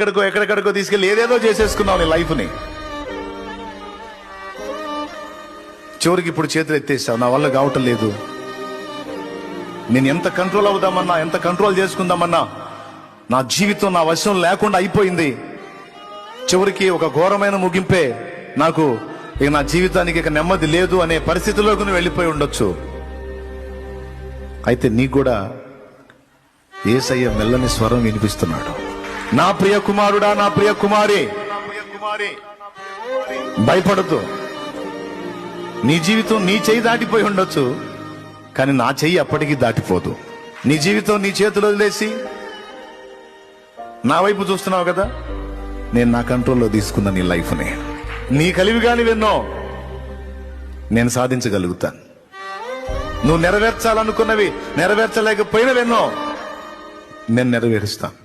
ఎక్కడికో తీసుకెళ్ళి ఏదేదో చేసేసుకున్నావు నీ లైఫ్ని. చివరికి ఇప్పుడు చేతులు ఎత్తేసావు, నా వల్ల కావటం లేదు. నేను ఎంత కంట్రోల్ అవుదామన్నా, ఎంత కంట్రోల్ చేసుకుందామన్నా నా జీవితం నా వశం లేకుండా అయిపోయింది. చివరికి ఒక ఘోరమైన ముగింపే నాకు. ఇక నా జీవితానికి ఇక నెమ్మది లేదు అనే పరిస్థితిలోకి నువ్వు వెళ్ళిపోయి ఉండొచ్చు. అయితే నీకు కూడా యేసయ్య మెల్లని స్వరం వినిపిస్తున్నాడు. నా ప్రియ కుమారుడా, నా ప్రియ కుమారి, భయపడద్దు. నీ జీవితం నీ చెయ్యి దాటిపోయి ఉండొచ్చు, కానీ నా చెయ్యి అప్పటికీ దాటిపోదు. నీ జీవితం నీ చేతులు వదిలేసి నా వైపు చూస్తున్నావు కదా, నేను నా కంట్రోల్లో తీసుకున్న నీ లైఫ్ని. నీ కలివి కానివెన్నో నేను సాధించగలుగుతాను. నువ్వు నెరవేర్చాలనుకున్నవి నెరవేర్చలేకపోయినవెన్నో నేను నెరవేరుస్తాను.